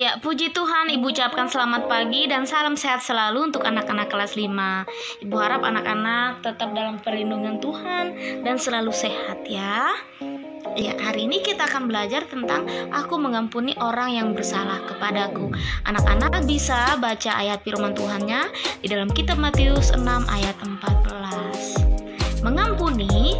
Ya, puji Tuhan, Ibu ucapkan selamat pagi dan salam sehat selalu untuk anak-anak kelas 5. Ibu harap anak-anak tetap dalam perlindungan Tuhan dan selalu sehat ya. Ya, hari ini kita akan belajar tentang aku mengampuni orang yang bersalah kepadaku. Anak-anak bisa baca ayat firman Tuhannya di dalam kitab Matius 6 ayat 14. Mengampuni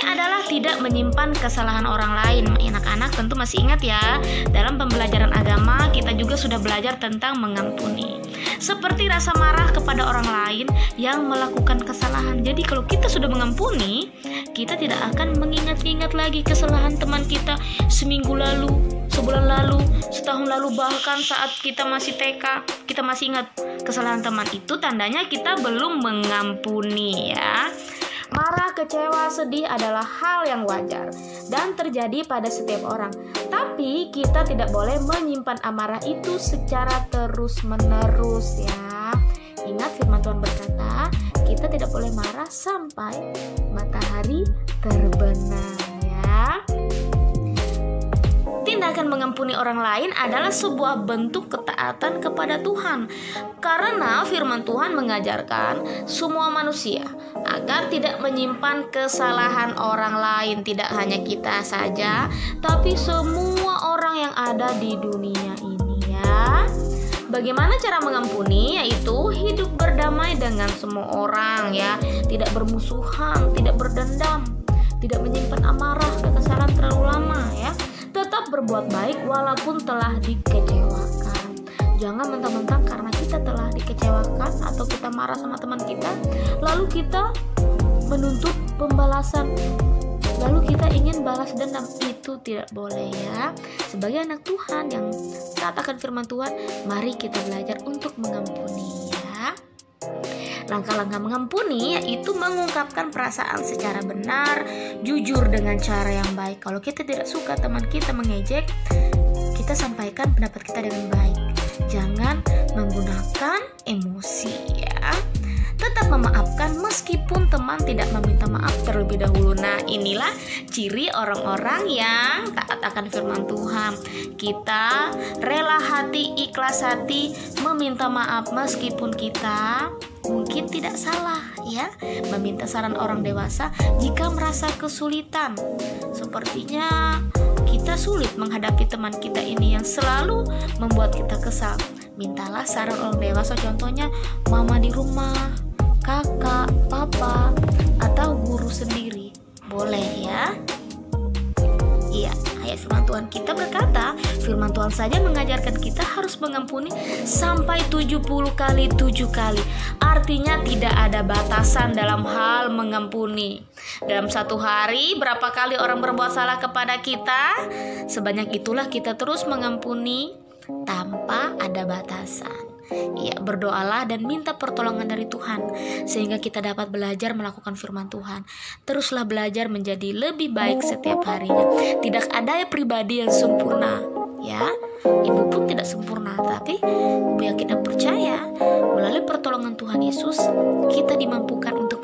adalah tidak menyimpan kesalahan orang lain. Anak-anak tentu masih ingat ya, dalam pembelajaran agama kita juga sudah belajar tentang mengampuni. Seperti rasa marah kepada orang lain yang melakukan kesalahan. Jadi kalau kita sudah mengampuni, kita tidak akan mengingat-ingat lagi kesalahan teman kita seminggu lalu, sebulan lalu, setahun lalu, bahkan saat kita masih TK, kita masih ingat kesalahan teman itu, tandanya kita belum mengampuni ya. Marah, kecewa, sedih adalah hal yang wajar dan terjadi pada setiap orang. Tapi kita tidak boleh menyimpan amarah itu secara terus-menerus ya. Ingat firman Tuhan berkata, kita tidak boleh marah sampai matahari terbenam ya. Tindakan mengampuni orang lain adalah sebuah bentuk ketaatan kepada Tuhan. Karena firman Tuhan mengajarkan semua manusia agar tidak menyimpan kesalahan orang lain. Tidak hanya kita saja, tapi semua orang yang ada di dunia ini ya. Bagaimana cara mengampuni? Yaitu hidup berdamai dengan semua orang ya. Tidak bermusuhan, tidak berdendam, tidak menyimpan amarah, kekesalan terlalu lama ya. Tetap berbuat baik walaupun telah dikecewakan. Jangan mentang-mentang karena kita telah dikecewakan atau kita marah sama teman kita, lalu kita menuntut pembalasan, lalu kita ingin balas dendam. Itu tidak boleh ya. Sebagai anak Tuhan yang taat akan firman Tuhan, mari kita belajar untuk mengampuni ya. Langkah-langkah mengampuni yaitu mengungkapkan perasaan secara benar, jujur dengan cara yang baik. Kalau kita tidak suka teman kita mengejek, kita sampaikan pendapat kita dengan baik. Jangan menggunakan emosi ya. Tetap memaafkan meskipun teman tidak meminta maaf terlebih dahulu. Nah, inilah ciri orang-orang yang taat akan firman Tuhan. Kita rela hati, ikhlas hati, meminta maaf meskipun kita mungkin tidak salah ya. Meminta saran orang dewasa jika merasa kesulitan. Sepertinya kita sulit menghadapi teman kita ini yang selalu membuat kita kesal. Mintalah saran orang dewasa, contohnya mama di rumah, kakak, papa, atau guru sendiri. Boleh ya. Iya, ayat firman Tuhan kita berkata, firman Tuhan saja mengajarkan kita harus mengampuni sampai 70 kali 7 kali. Artinya tidak ada batasan dalam hal mengampuni. Dalam satu hari berapa kali orang berbuat salah kepada kita, sebanyak itulah kita terus mengampuni tanpa ada batasan. Ya, berdoalah dan minta pertolongan dari Tuhan sehingga kita dapat belajar melakukan firman Tuhan. Teruslah belajar menjadi lebih baik setiap harinya. Tidak ada pribadi yang sempurna ya. Ibu pun tidak sempurna, tapi ibu yakin dan percaya melalui pertolongan Tuhan Yesus kita dimampukan untuk